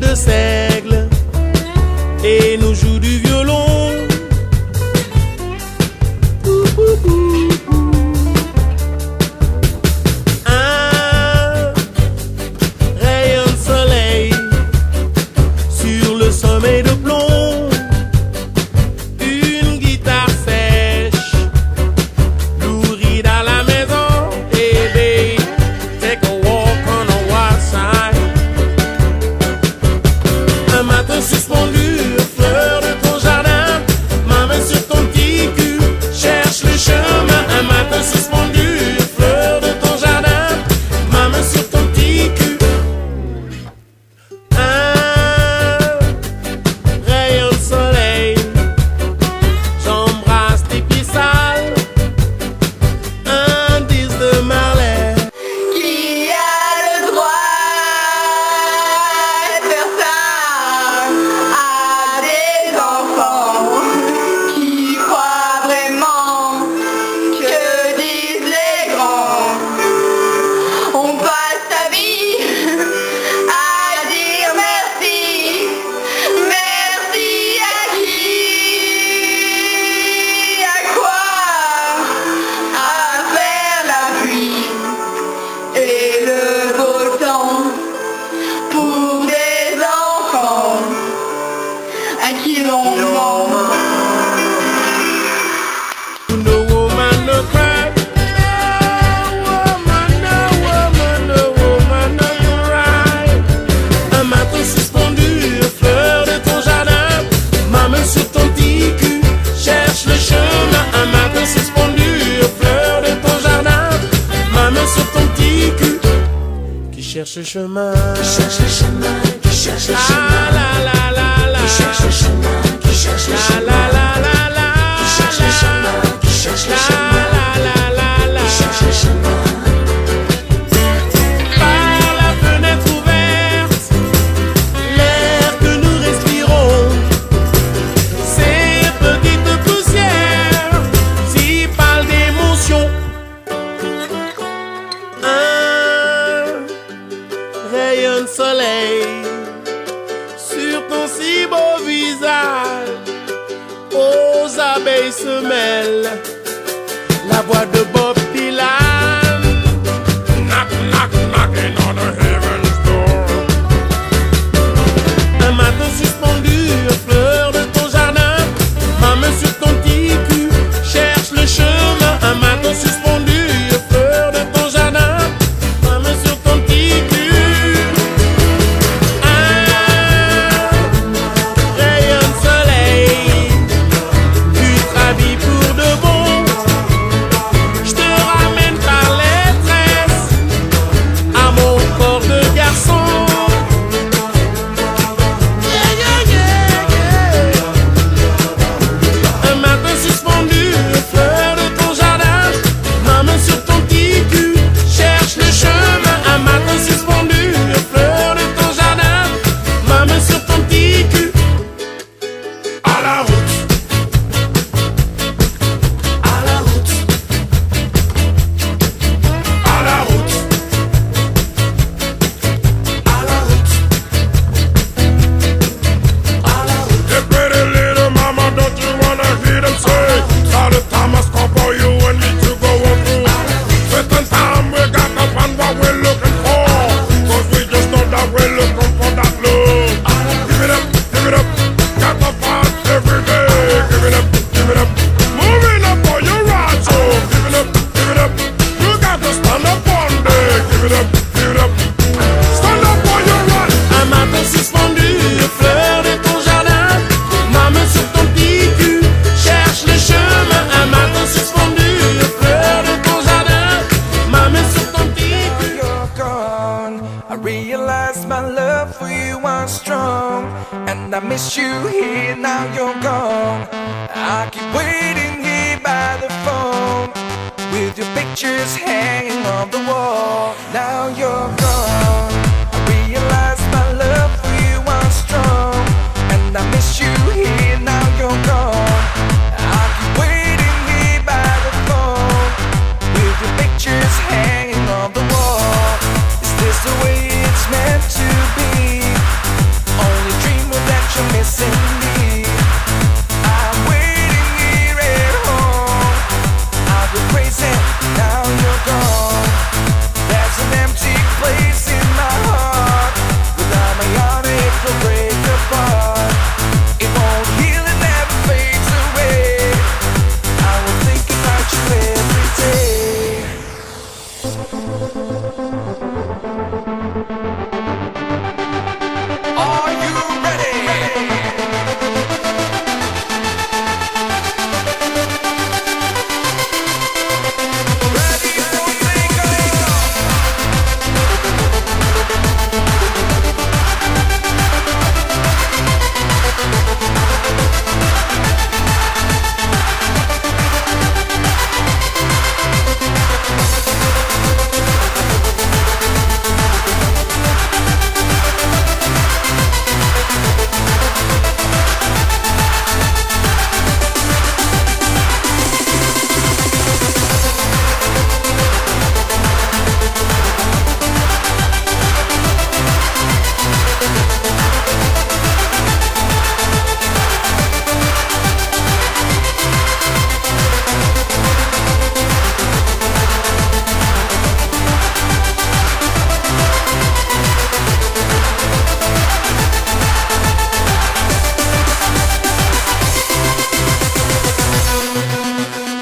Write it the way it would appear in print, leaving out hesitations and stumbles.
de seigle et nous joue du violon. Un rayon de soleil sur le sommet de plomb, une guitare sèche nourrie dans la maison. Hey babe, take a walk on the wild side. Un matin suspendu, fleur de ton jardin, ma main sur ton petit cul cherche le chemin. Un matin suspendu, fleur de ton jardin, ma main sur ton petit cul. Un rayon de soleil, j'embrasse tes pieds sales, un disque de Marley. Qui a le droit de faire ça à des enfants qui croient vraiment que disent les grands? On passe sa vie à dire merci. Merci à qui? À quoi? À faire la pluie et le beau temps pour des enfants à qui l'on ment. No woman no cry, no woman no cry. Un matin suspendu, fleur de ton jardin, ma main sur ton petit cul cherche le chemin. Un matin suspendu, fleur de ton jardin, ma main sur ton petit cul qui cherche le chemin. Qui cherche le chemin, qui cherche le chemin, La la la la, qui cherche le chemin, qui cherche le la chemin, la la la, qui cherche le chemin, qui cherche le la chemin, la la la, qui cherche le chemin. par la fenêtre ouverte, l'air que nous respirons, ces petites poussières s'y parlent d'émotion. Un rayon de soleil sur ton si beau visage, aux abeilles se mêle la voix de Bob Dylan. Knock, knock, knocking on the heaven's door. Un matin suspendu, fleur de ton jardin, ma main sur ton petit cul cherche le chemin. Un matin suspendu, fleur de ton jardin, ma main sur ton petit cul. Un rayon de soleil, tu te rhabilles pour de bon. Je te ramène par les tresses à mon corps de garçon. Yeah, yeah, yeah, yeah. Un matin suspendu, fleur de ton jardin, ma main sur ton petit cul cherche le chemin. Un matin suspendu, fleur de ton jardin, ma main sur ton petit cul. À la route, À la route, à la route. à la route, à la route. Hey, pretty little mama, don't you wanna hear them say? All the time must come for you and me to go on through. Certain time we got to find what we're looking for, 'cause we just know that we're looking for that love. Give it up, give it up. Got to fight every day. Give it up, give it up. Moving up for your ride, so give it up, give it up. You got to stand up one day. Give it up, give it up. Stand up for your ride. Un matin suspendu, fleur de ton jardin, ma main sur ton petit cul cherche le chemin. Un matin suspendu, fleur de ton jardin, ma main sur ton petit cul. You're gone. I realize my love for you was strong, and I miss you here. Now you're gone. I keep waiting here by the phone with your pictures hanging on the wall. Now you're gone. I realize my love for you was strong, and I miss you here. Now you're gone. I keep waiting here by the phone with your pictures hanging on the wall. Is this the way it's meant to be? route.